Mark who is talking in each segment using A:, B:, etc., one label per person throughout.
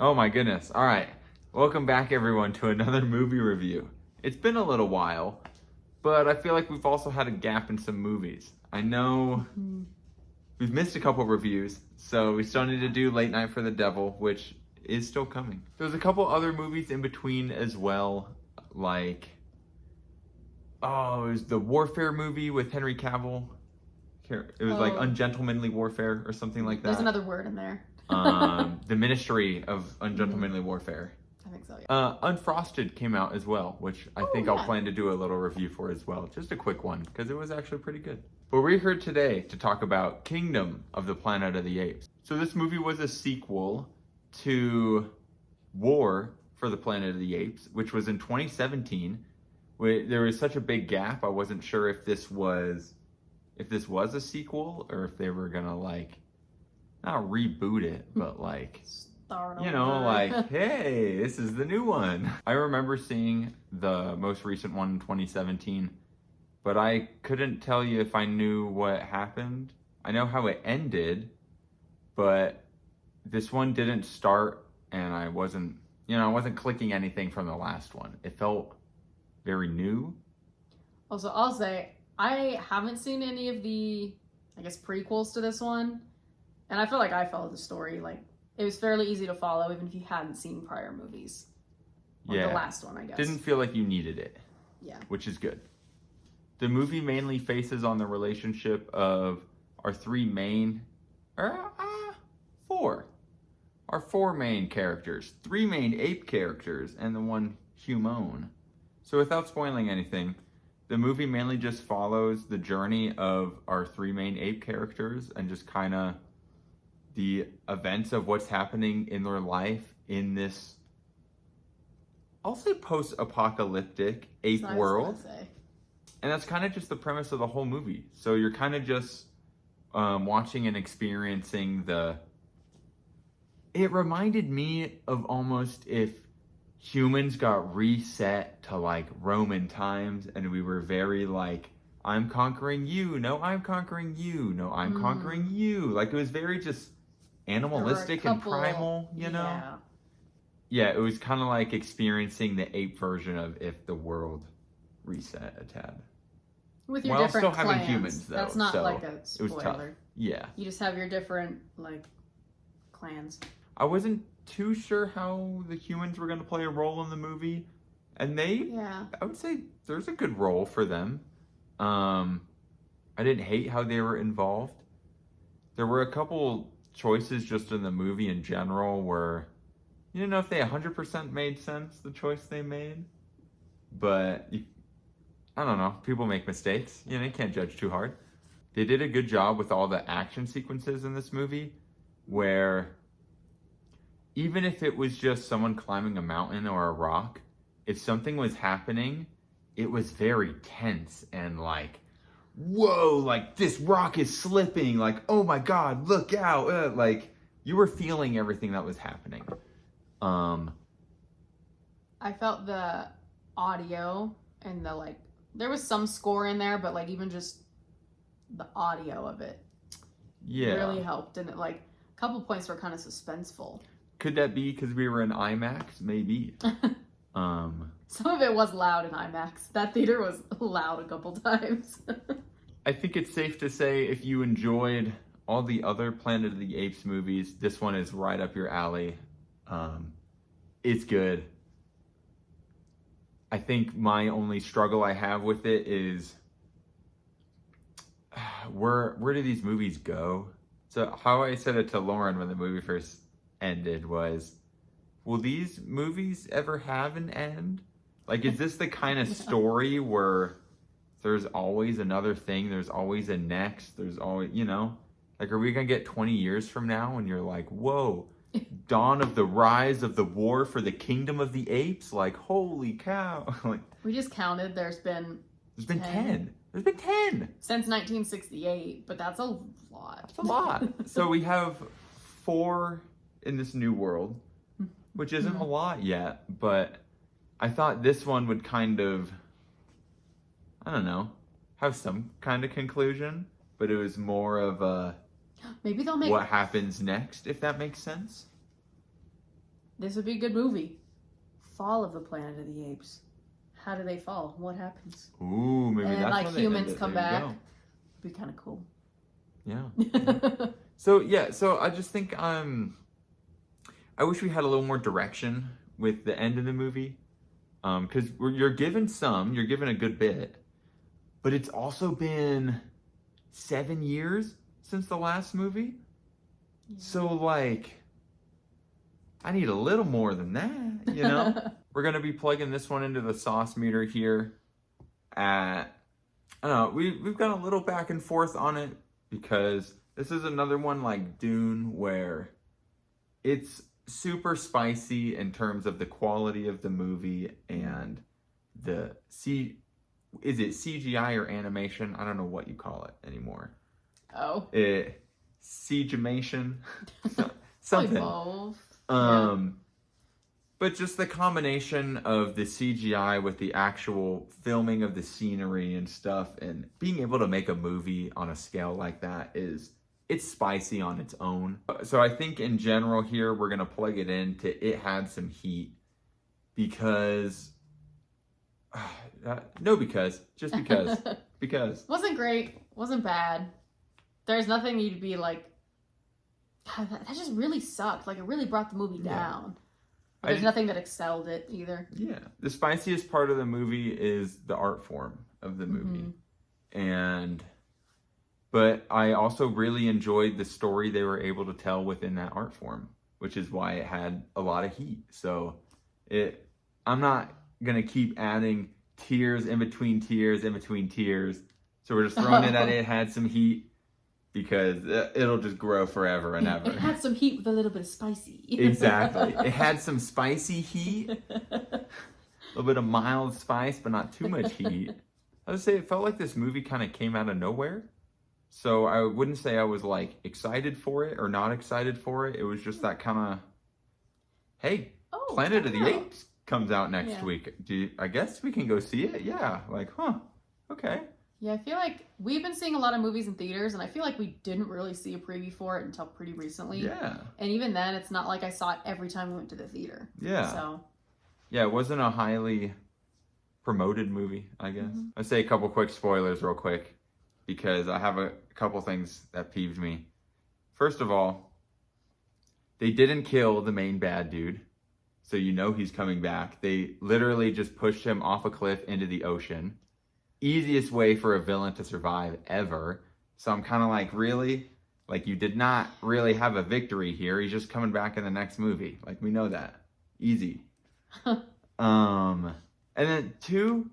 A: Oh my goodness. All right. Welcome back, everyone, to another movie review. It's been a little while, but I feel like we've also had a gap in some movies. I know we've missed a couple reviews, so we still need to do Late Night for the Devil, which is still coming. There's a couple other movies in between as well, like, it was the Warfare movie with Henry Cavill. It was like Ungentlemanly Warfare or something like that.
B: There's another word in there.
A: The Ministry of Ungentlemanly Warfare.
B: I think so, yeah.
A: Unfrosted came out as well, which I think I'll plan to do a little review for as well. Just a quick one, because it was actually pretty good. But we're here today to talk about Kingdom of the Planet of the Apes. So this movie was a sequel to War for the Planet of the Apes, which was in 2017. There was such a big gap, I wasn't sure if this was a sequel or if they were gonna not reboot it, but hey, this is the new one. I remember seeing the most recent one in 2017, but I couldn't tell you if I knew what happened. I know how it ended, but this one didn't start, and I wasn't clicking anything from the last one. It felt very new.
B: Also, I'll say, I haven't seen any of the, prequels to this one, and I feel like I followed the story. It was fairly easy to follow, even if you hadn't seen prior movies. Or the last one, I guess.
A: Didn't feel like you needed it.
B: Yeah.
A: Which is good. The movie mainly faces on the relationship of our four main characters, 3 main ape characters, and the one human. So without spoiling anything, the movie mainly just follows the journey of our 3 main ape characters and just kind of the events of what's happening in their life in this, I'll say, post-apocalyptic ape world. And that's kind of just the premise of the whole movie. So you're kind of just watching and experiencing it reminded me of almost if humans got reset to Roman times, and we were very I'm conquering you, no, I'm conquering you, no, I'm conquering you. It was very just animalistic and primal, you know? Yeah, it was kind of like experiencing the ape version of if the world reset a tad.
B: With your different
A: still
B: clans.
A: having humans, though.
B: That's not
A: so
B: a spoiler.
A: It was tough. Yeah.
B: You just have your different, clans.
A: I wasn't too sure how the humans were going to play a role in the movie. And I would say there's a good role for them. I didn't hate how they were involved. There were a couple choices just in the movie in general where you don't know if they 100% made sense, the choice they made. But I don't know. People make mistakes. You can't judge too hard. They did a good job with all the action sequences in this movie where even if it was just someone climbing a mountain or a rock, if something was happening, it was very tense and whoa, this rock is slipping, oh my God, look out. You were feeling everything that was happening.
B: I felt the audio and the there was some score in there, but even just the audio of it really helped. And a couple points were kind of suspenseful.
A: Could that be because we were in IMAX? Maybe.
B: Some of it was loud in IMAX. That theater was loud a couple times.
A: I think it's safe to say if you enjoyed all the other Planet of the Apes movies, this one is right up your alley. It's good. I think my only struggle I have with it is where do these movies go? So how I said it to Lauren when the movie first ended was, will these movies ever have an end? Is this the kind of story where there's always another thing, there's always a next, there's always, are we gonna get 20 years from now and you're whoa, dawn of the rise of the war for the Kingdom of the Apes? Holy cow.
B: We just counted, there's been
A: 10. There's been 10
B: since 1968, but that's a lot.
A: That's a lot. So we have 4 in this new world, which isn't a lot yet, but I thought this one would kind of, I don't know, have some kind of conclusion, but it was more of a
B: maybe they'll make
A: what happens next, if that makes sense.
B: This would be a good movie. Fall of the Planet of the Apes. How do they fall? What happens?
A: Ooh, maybe
B: and
A: that's
B: like
A: when they
B: humans
A: end it.
B: come
A: There you
B: back.
A: go.
B: It'd be kind of cool.
A: Yeah. So I just think I wish we had a little more direction with the end of the movie, because you're given a good bit, but it's also been 7 years since the last movie, so like I need a little more than that, you know. We're gonna be plugging this one into the sauce meter here. I don't know. We've got a little back and forth on it, because this is another one like Dune where it's super spicy in terms of the quality of the movie and is it CGI or animation? I don't know what you call it anymore.
B: Oh.
A: CGimation. Something.
B: Both.
A: But just the combination of the CGI with the actual filming of the scenery and stuff, and being able to make a movie on a scale like that it's spicy on its own. So I think in general here, we're going to plug it into It Had Some Heat, because, just because.
B: Wasn't great, wasn't bad. There's nothing you'd be like, God, that just really sucked. Like, it really brought the movie down. There's nothing that excelled it either.
A: Yeah. The spiciest part of the movie is the art form of the movie. But I also really enjoyed the story they were able to tell within that art form, which is why it had a lot of heat. So I'm not going to keep adding tears in between tears in between tears. So we're just throwing it at It Had Some Heat, because it'll just grow forever and ever.
B: It had some heat with a little bit of spicy.
A: Exactly. It had some spicy heat. A little bit of mild spice, but not too much heat. I would say it felt like this movie kind of came out of nowhere. So I wouldn't say I was like excited for it or not excited for it. It was just that kind of, hey, Planet of the Apes comes out next week. I guess we can go see it? Yeah. Like, okay.
B: Yeah, I feel like we've been seeing a lot of movies in theaters, and I feel like we didn't really see a preview for it until pretty recently.
A: Yeah.
B: And even then, it's not like I saw it every time we went to the theater.
A: Yeah.
B: So.
A: Yeah, it wasn't a highly promoted movie, I guess. I'll say a couple quick spoilers real quick, because I have a couple things that peeved me. First of all, they didn't kill the main bad dude, so you know he's coming back. They literally just pushed him off a cliff into the ocean. Easiest way for a villain to survive ever. So I'm kind of like, really? Like, you did not really have a victory here. He's just coming back in the next movie. Like, we know that. Easy. And then 2,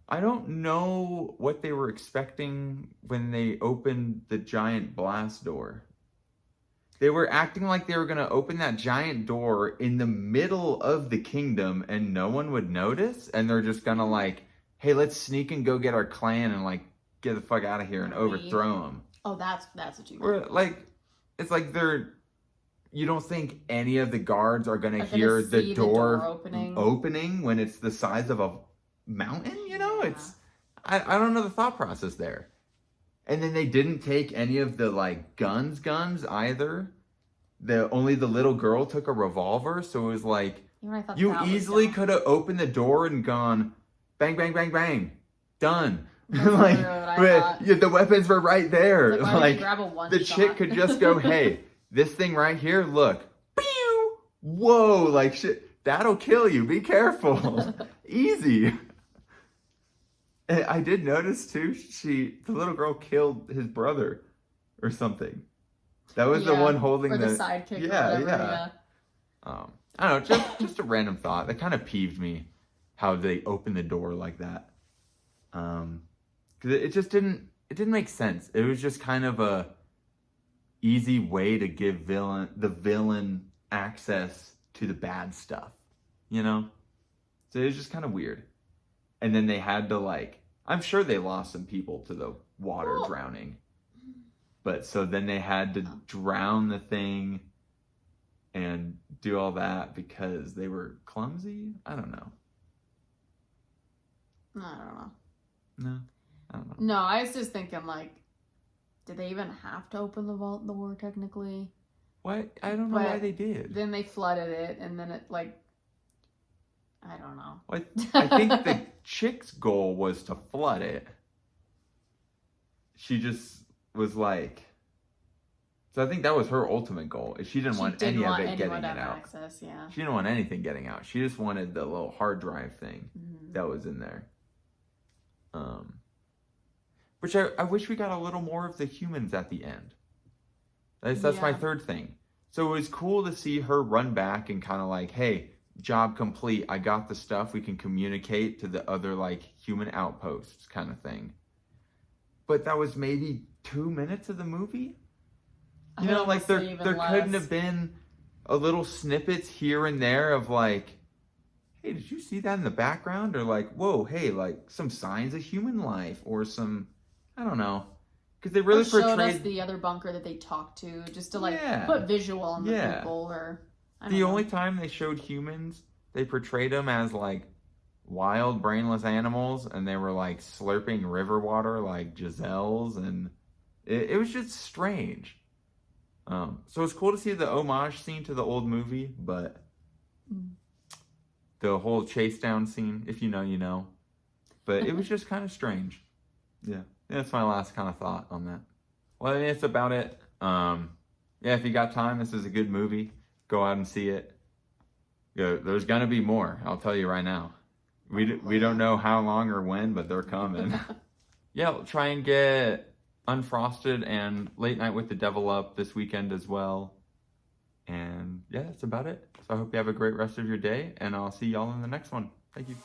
A: I don't know what they were expecting when they opened the giant blast door. They were acting like they were going to open that giant door in the middle of the kingdom and no one would notice. And they're just going to like, hey, let's sneak and go get our clan and like get the fuck out of here and overthrow them.
B: Oh, that's what you mean.
A: Or like, it's like you don't think any of the guards are gonna hear the door opening when it's the size of a mountain, you know? It's I don't know the thought process there. And then they didn't take any of the like guns either. Only the little girl took a revolver, so it was like you easily could have opened the door and gone bang, bang, bang, bang. Done. Like, the weapons were right there. Like the chick could just go, hey, this thing right here, look. Pew! Whoa, like shit. That'll kill you. Be careful. Easy. And I did notice too, the little girl killed his brother or something. That was the one holding
B: the sidekick. Yeah.
A: I don't know, just a random thought. That kind of peeved me. How they opened the door like that. Because it just didn't make sense. It was just kind of a easy way to give the villain access to the bad stuff, you know? So it was just kind of weird. And then they had to like, I'm sure they lost some people to the water drowning. But so then they had to drown the thing and do all that because they were clumsy? I don't know.
B: I don't know.
A: No, I don't know.
B: No, I was just thinking, like, did they even have to open the door technically?
A: What? I don't know why they did.
B: Then they flooded it, and then it, like, I don't know.
A: I think the chick's goal was to flood it. She just was like... So I think that was her ultimate goal. She didn't want any of it getting out.
B: Access, yeah.
A: She didn't want anything getting out. She just wanted the little hard drive thing that was in there. Which I wish we got a little more of the humans at the end. That's my third thing. So it was cool to see her run back and kind of like, hey, job complete. I got the stuff. We can communicate to the other like human outposts kind of thing. But that was maybe 2 minutes of the movie. You know, like there couldn't have been a little snippets here and there of like, hey, did you see that in the background? Or like, whoa, hey, like some signs of human life or some, I don't know. Because they really
B: showed us the other bunker that they talked to, just to like put visual on the people. Or
A: the only time they showed humans, they portrayed them as like wild, brainless animals, and they were like slurping river water like gazelles, and it was just strange. So it's cool to see the homage scene to the old movie, but the whole chase down scene, if you know, you know. But it was just kind of strange. Yeah, that's my last kind of thought on that. Well, I mean, it's about it. Yeah, if you got time, this is a good movie. Go out and see it. Yeah, there's gonna be more. I'll tell you right now. We don't know how long or when, but they're coming. Yeah, we'll try and get Unfrosted and Late Night with the Devil up this weekend as well. And yeah, that's about it. So I hope you have a great rest of your day, and I'll see y'all in the next one. Thank you.